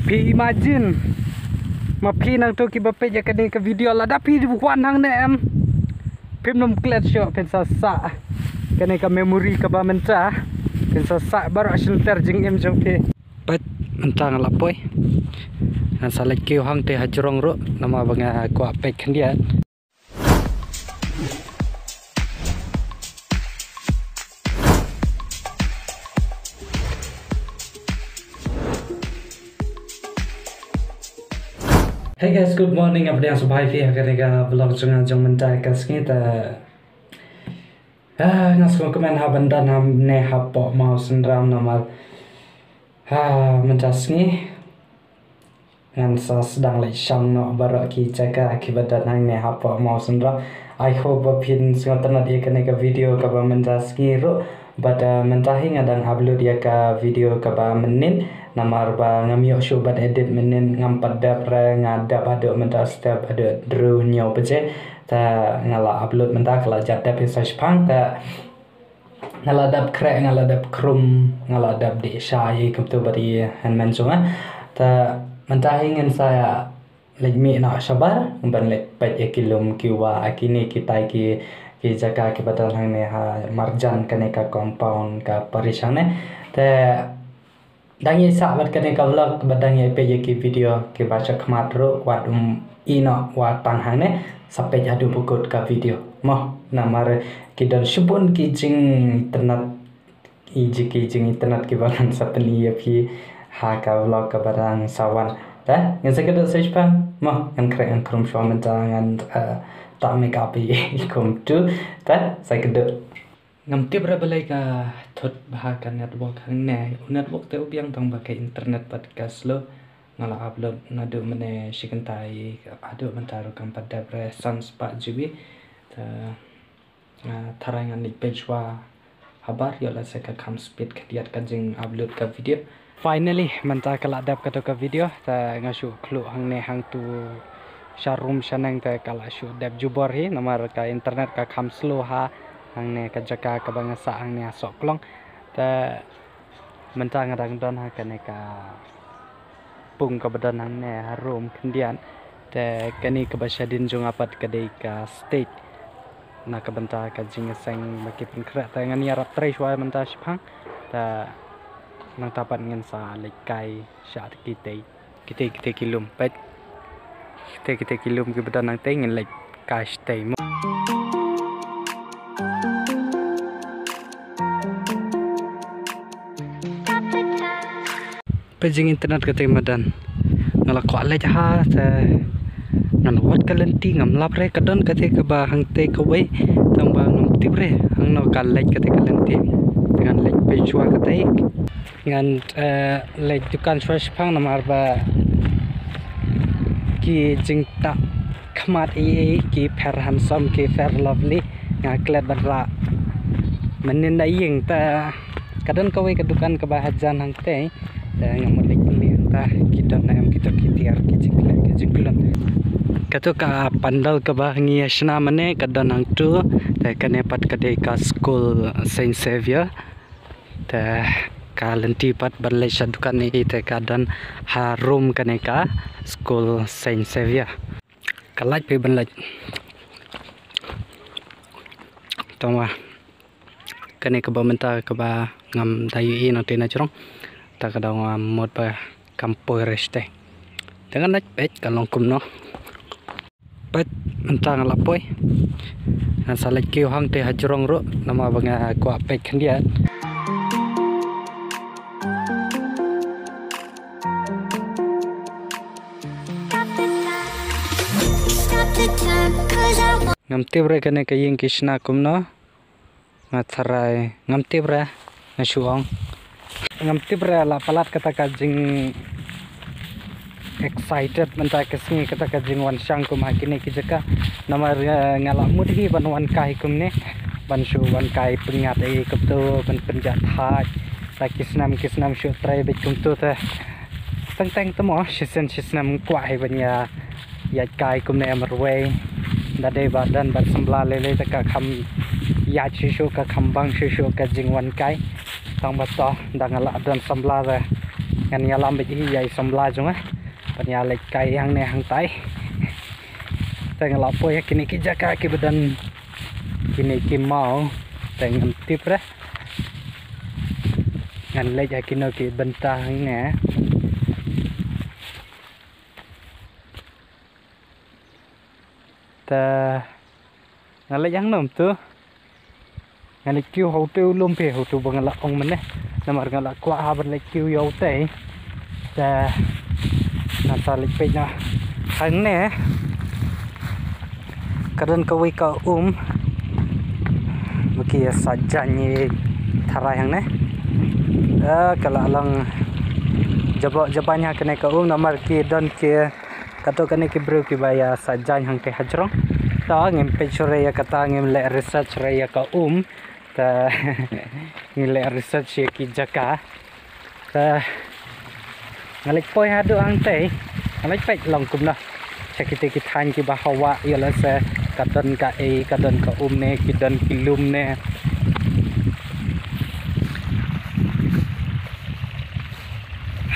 Pi imagine mà pi nang to ki ba pe ja cái video là đã pi bukan hang ne em phim nom klet show pen sa cái này cái memory ka ba menta pen sa baru filter jing em jong pe pat mentang la poi an sa lek kêu hang te hajrong ro nama banga ko pe kan dia Hey guys, good morning. Apa yang subai fi akan vlog jong mentai kas kita. Ngas ko komen ha bandan ham ne ha po mau sendram nama mentas ni. Ngan sa sedang lai sang no baru ki jaga ki badan hang ne ha po mau sendram. I hope pin sungat na dia kena video ka ba mentas ni ro. Bada mentahi ngadang upload dia ka video ka ba menin. Namar ba ngamio show bad edit menin ngampat dapra ngadap ada mentas step ada drew nyau pece ta ngala upload mentah kala jat dap search pang ta ngala dap krek ngala dap krum ngala dap de syai kumtu bari han mensunga ta mentah ingin saya legmi na sabar ban lek pet kilom kiwa akini kita ki jaga ki badal hang ne ha marjan kane ka compound ka parisane ta dangi sahabat kene ka vlog badangi pe ki video ki baca khamat ro wat ino wat tanghane sampai jadu bukut ka video moh namar ki dan subun ki jing internet ki balan sapni fi ha ka vlog ka badang sawan ta ngase ka do search pa moh an krek an krum shom jangan tak make up ikum tu ta sai ka do ngam tip ra balai ka thot bahakan network hang ne network te ubiang tong ba ke internet podcast lo ngala upload nadu mene shikantai adu mantaro kam pada pre sans pa jibi ta tharangan ni page wa habar yo la se ka kam speed khadiat ka jing upload ka video finally manta kala dap ka to ka video ta ngasu khlu hang ne hang tu sharum shanang ta kala shu dap jubor hi namar ka internet ka kam slow ha hang ne ka jaka ka bangasa hang ne sok klong ta menta ngadang don ha kane ka pung ka badan hang ne harum kendian ta kani ka basyadin jong apat ka dei ka state na ka benta ka jingeseng baki penkra ta ngani arap tre shwa menta shphang ta nang tapat ngen sa lekai shat kita kilum pet kita kilum ki badan nang te ngen lek ka stay pejing internet kate madan ngala ko ale ha ngan wat kalenti ngam lapre kadon kate ka ba hang te ka we tang ba ngam tibre hang no kal lek kate kalenti dengan lek pejwa kate ngan lek dukan fresh phang namar ba ki jingta khmat ki fair handsome ki fair lovely ngaklet badra menin da yeng ta kadon ka we ka dukan ka ba hajan hang te yang melik ta kita nam kita kitiar kijinglan kato ka pandal ka bahangi asna mane kadan hang tu ta kanepat kadai ka school Saint Xavier ta kalenti pat balai sadukan ni ta kadan harum kaneka school Saint Xavier kalaj pe banlaj tongwa kane ka ba menta ka ba ngam dayu ino tena chorong ta kadang mod pa kampoi reste dengan nak pet kalong kumno pet mentang la poi an sa lek kêu hang te hajrong ro nama banga ko pet kan dia ngam tibre kane ka ying kishna kumno matharai ngam tibre nasuang ngam tibra la palat kata ka jing excited menta kesni kata ka jing wan sang kum hakine ki jaka namar ngala mudhi ban wan kai kum ne ban shu wan kai pengat e kapto ban penjat haj ta kisnam shu trai be kum tu ta tang tamo shisnam kwai ban ya kai kum ne amar we da de badan ban sambla lele ta ka kham ya shu ka khambang shu ka jing wan kai tang bato dangala dan sambla ngan yalam biji yai sombla jonga panya lek kai hang ne hang tai teng lapo ya kini ki jaka ki bedan kini ki mau teng tip ra ngan lek ya kino ki bentang ne ta ngan lek yang nom tu ngan lek kiu hau tu lum pe hau tu bang la ong men ne namar ngan la kwa ha ban lek kiu yo te ta na sa lek pe na hang ne kadang kau ka bagi sajanya tharai hang ne kalau lang jabanya kena ka namar ki don ki kato kene ki bro ki baya sajan hang te hajrong ta ngem pe chore ya kata ngem le research re ya ka ta ngem le research ya ki jaka ta ngalek poi hadu hang te ngalek pe long kum na chakite ki than ki bahawa ya la se kadon ka kadon ka ne ki don ki lum ne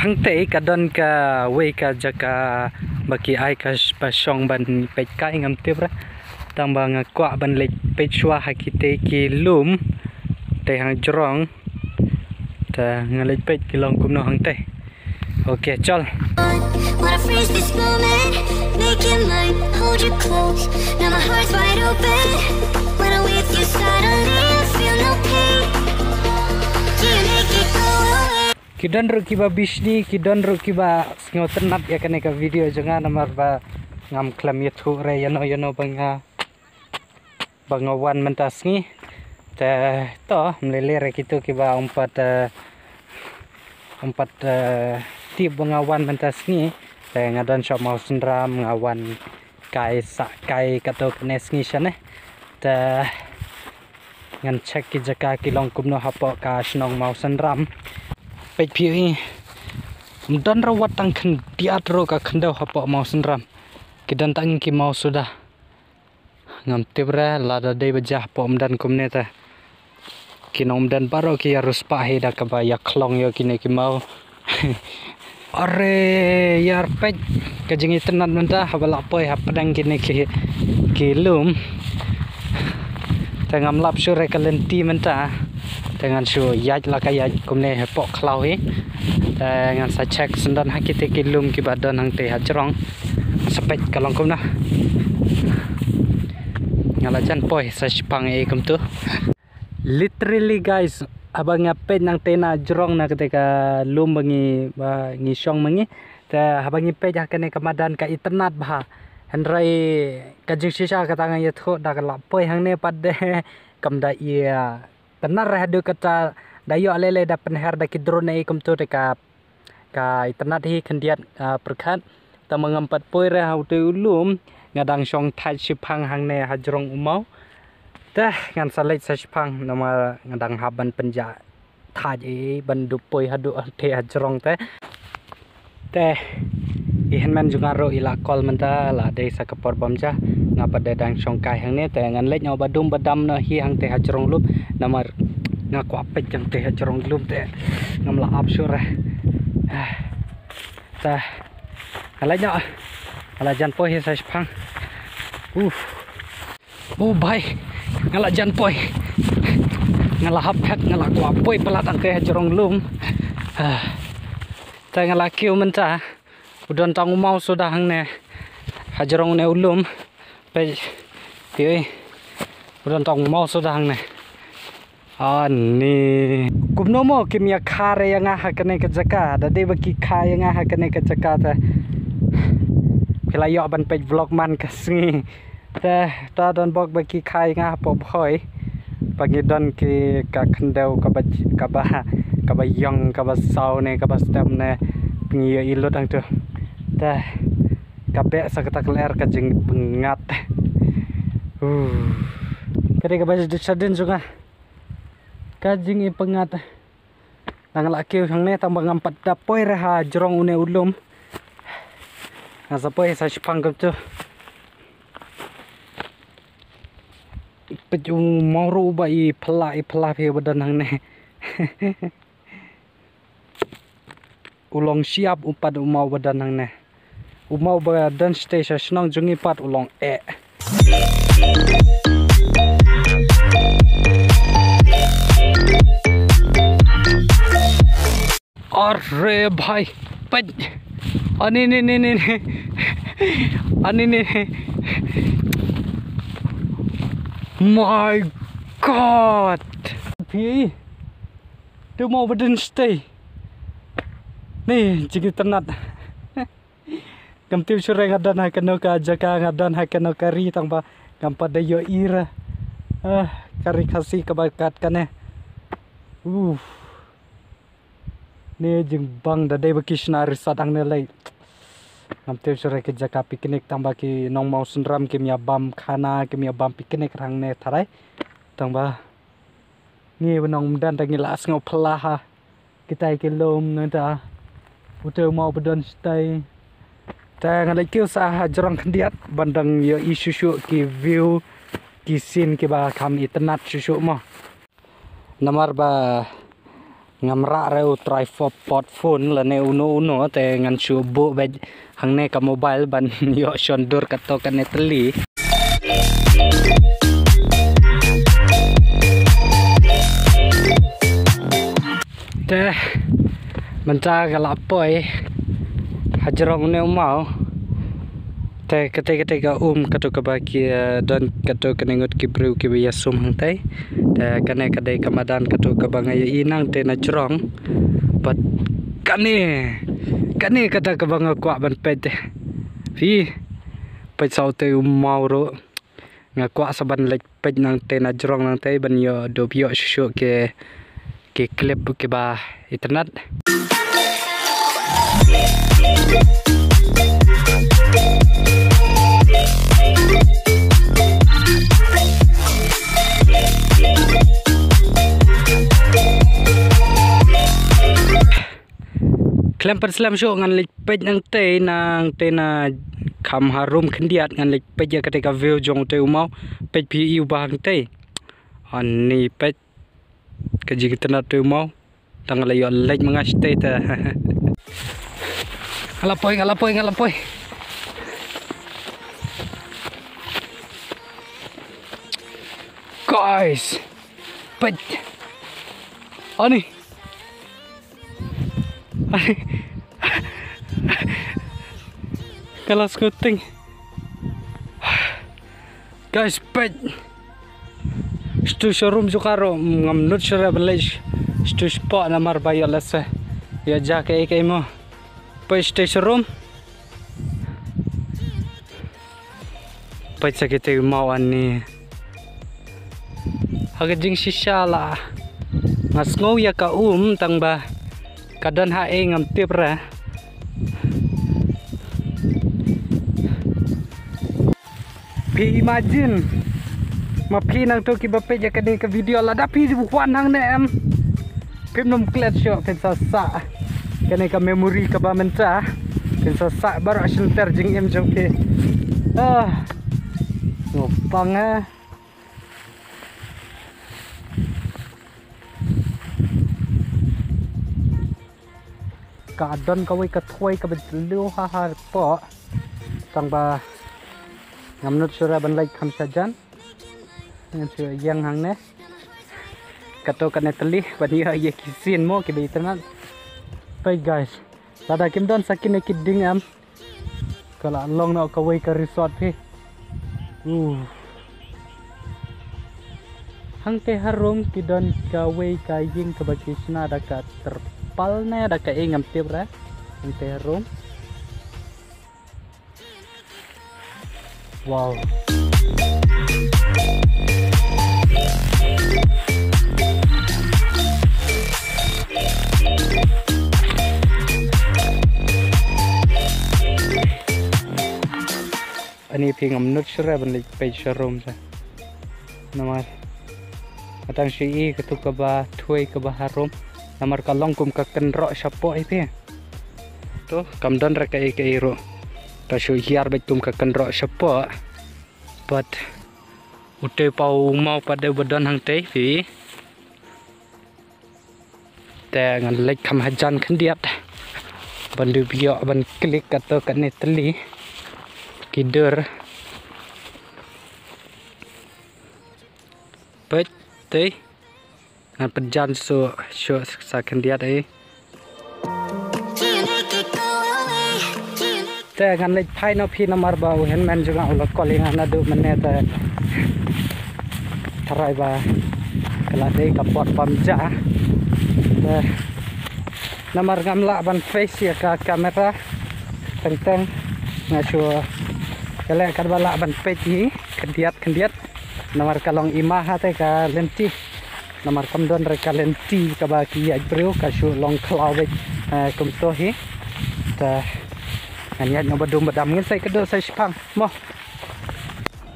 hang te kadon ka we ka jaka baki ai ka pasong ban pe kai ngam tibra tambang kwa ban lek pe chwa hakite ki lum te hang jrong ta ngalek pe ki long kum no hang te okay chal wanna freeze this moment make it mine hold you close now my heart's wide open when I'm with you suddenly I feel no pain you make it go away kidan ru kiba bishdi kidan ru kiba sngotenat ya kane ka video jangan namar ba ngam klam yetu re yano banga bangawan mentasngi ta to mlele re kitu kiba empat tip bangawan mentasngi ta ngadan shop mau sendram ngawan kai kato knesngi shane ta ngan check ki jaka ki long kumno hapo ka snong mau sendram pek pi dan rawat tang khen diatro ka khendau hapo mau sendram kidan tang ki mau sudah ngam tibra lada dei bejah pom dan kumne ta kinom dan baro ki harus pahe da ka ba ya klong yo kine ki mau are yar pek kajingi tenan menta habala poi hapadang kine ki lum tengam lap sure kalenti menta dengan su yaj la ka yaj kumne hepo khlau hi dengan sa check sendan hakite ki lum ki badan hang te hajrong sepet kalong kumna ngalajan poi sa sipang kum tu literally guys abang ngapet nang tena jrong na ketika lum bangi ngi syong mangi ta habang ngipet hakane kamadan ka internet bah hendrai kajing sisa katanga ya tho da la poi hang ne padde kamda ia tenar hadu kata dayo lele da penher da ki drone kum tu ka internet hi khendiat perkhat ta mengampat poi re hau tu lum ngadang syong thai sipang hang ne hajrong umau ta ngan salai sipang nama ngadang haban penja thai ban du poi hadu te hajrong te ihenman juga ro ila kol menta la de sa kapor bamja ngapa de dang syong kai hang ne te ngan lek nyaw badum badam na hi hang te hajrong lup namar ngaku apet yang te hajrong lup te ngam la apsur ta alanya alajan poi sa sipang bye ngala jan poi ngala hapet ngala ku apoi pelatang te hajrong lum ta ngala kiu menta udon tang mau sudah hang ne hajrong ne ulum pe pi udon tang mau sudah hang ne ani kumno mo kimya khare yang hakane ke jaka da de baki kha yang hakane ke jaka ta pelayo ban page vlog man kasngi ta don bok baki kha yang po boy pagi don ki ka khendau ka ba yong ka ba sau ne ka ba stem ne pingi ilo tang tu ta kabe sakata kler ka jing pengat kare ka ba sadin juga kajing i pengat nang laki hang ne tambang empat dapoi reha jrong une ulum asapoi sa sipang tu peju moru ba i pela pe badan hang ne ulong siap upat umau badan nang ne. Umau badan stay sa senang jungi pat ulong अरे भाई पज अनि my godพี่ดูmau badan stay nih jigi tenat kamtiu sureng adan hakano ka jaka ngadan hakano kari tangba kampada yo ira kari kasih kebakat kane nih jeng bang dadai bakisna risat ang nelai kamtiu sureng ke jaka piknik tangba ki nong mau sendram kimia bam khana kimia bam piknik rang ne tharai tangba nih benong dan tangila asngau pelaha kita kilom nanta udah mau badan stay tangan lagi usaha jorang kendiat bandang yo isu ki view ki scene ki ba kami tenat susu mo namar ba ngamra reu tripod phone la ne uno te ngan subu ba hang ne ka mobile ban yo shondur kato kan teli teh menca galapoi hajarong ne mau te ketika katu kabaki dan katu kenengot kibru kibiya sum hangtai te kane kadai kamadan katu kabangaya inang te na jrong but kane kata kabanga kwa ban ped fi ped saute mau ro ngakwa saban lek ped nang te na jrong nang te ban yo do bio shu ke klip ke ba internet Klempar selam show ngan lik pej nang te na kam harum kendiat ngan lik pej ya ketika view jong te umau pej pi ubah te ani pej kaji kita na te umau tanggal yo lek mengas te ta ngalapoi guys pej ani kalau scooting guys pej stu showroom jukaro ngamnut shara belaj stu spot namar bayo lasa ya jake ke mo pej stu showroom pej sakite mau ani hagajing shishala ngasngau ya ka tangba kadan hae ngam tipra pi imagine ma pi nang to ki bape ja kade ka video la da pi bukan hang ne em pim nom klet shot pen sa kane ka memory ka ba menta pen sa bar asil ter jing em jong ke ngopang kadon kawai katwai ka bedlu ha po tangba ngamnut sura ban like kham sajan ngan yang hang ne kato kan teli bani ye kisin mo ke internet bye guys tada kim don sakin ke ding am kala long na kawai ka resort pe hang te harum kidon kawai ka ying ka bakisna da ka palnya ada ke ngam tibra ente room wow ani pingam nut sura ban page room sa namar atang shi ketuk ka ba thui ka ba harum namar kalong kum ka kenro sapo ipe to kamdan reka ke iro ta shu hiar bet kum ka kenro sapo but ute pau mau pada badan hang te fi te ngan lek kam hajan kendiat bandu biok ban klik atau kat neteli kidur pet tei ngan pejan so sakan dia tei te ngan lek phai no phi nomor bau hen men juga ulok calling ana du mene te tharai ba kala dei kapot pamja te nomor gamla ban face ya ka kamera tentang ngasu kala karbala ban page ni kendiat nomor kalong imah te ka lenti nomor kamdon reka lenti ka ba ki ya bro ka su long klawe kum to hi ta hanya nyoba badam ngin sai kedo sai spang mo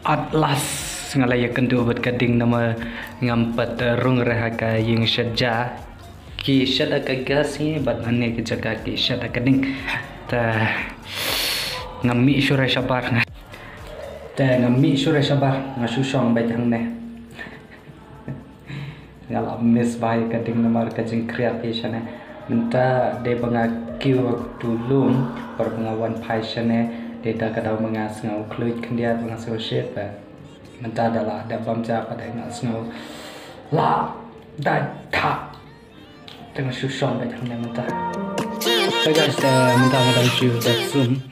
atlas ngalaya kendo bat kading nama ngampat rung reha ka ying shadja ki shada ka gasi bat ane ki jaga ki shada kading ta ngami sure sabar ta ngami sure sabar ngasu song ba jang ne ngalap miss bai kading nomor ka jing creation minta de banga kiu tulung par banga one passion data kadau manga ngau kluit kendia banga so shit ba minta dala da bamja pada ngau la da tha tengah susong ba jang ne minta so guys minta ngadang ciu da zoom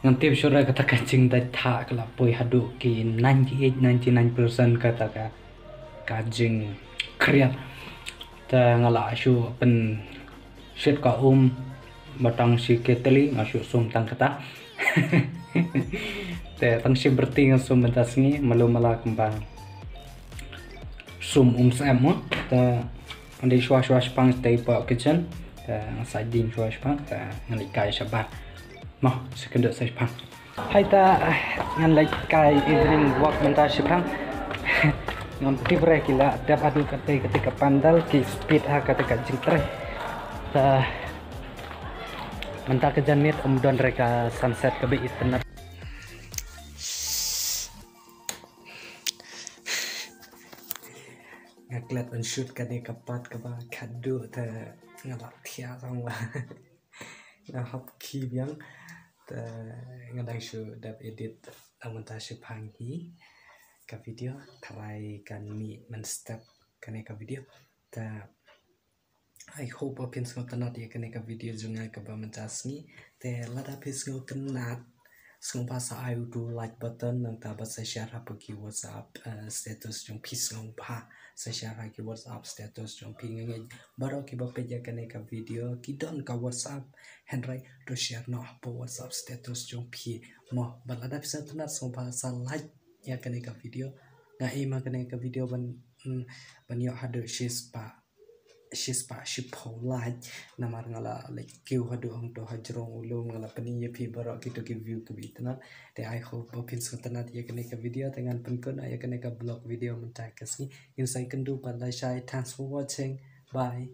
ngantip sura kata kacing da tha kala poi hadu ki 98-99% kata ka kajing kriat ta ngala shu pen shit ka batang si keteli masuk sum tang kata te tang si berti sum bentas ni malu mala kembang sum sam ta andi shwa spang stay pa kitchen ta sajin shwa spang ta ngali kai sabat mo sekendok sai spang hai ta ngan lai kai evening walk menta spang ngam tibre kila dapat adu ketika pandal ki speed ha ketika jingtre ta mentah kejanit umdon reka sunset ke internet ngaklet on shoot kade kapat ke ba kado ta ngalak thia sama ngahap ki biang ta ngadang shoot dap edit amanta shipang hi ka video tharai kan mi man step kane ka video ta I hope apin sngau tanat ya kene ka video jungai ka bamantas ni te lada pin sngau tanat sngau bahasa ayu do like button nang ta ba share ha pagi WhatsApp status jong pi sngau ba share ha ki WhatsApp status jong pi ngai baro ki ba page kene ka video ki don ka WhatsApp handrai to share no pa WhatsApp status jong pi mo ba lada pin tanat sngau bahasa like ya kene ka video ngai ma kene ka video ban yo hadu shispa shipo like namar ngala like kiu hadu ang to hajrong ulum ngala pani ye pi barok gitu ki view ke bitna te I hope opin sutana ye kene ka video dengan penkun ya kene ka blog video mentai kasni insai kendu pandai shai thanks for watching bye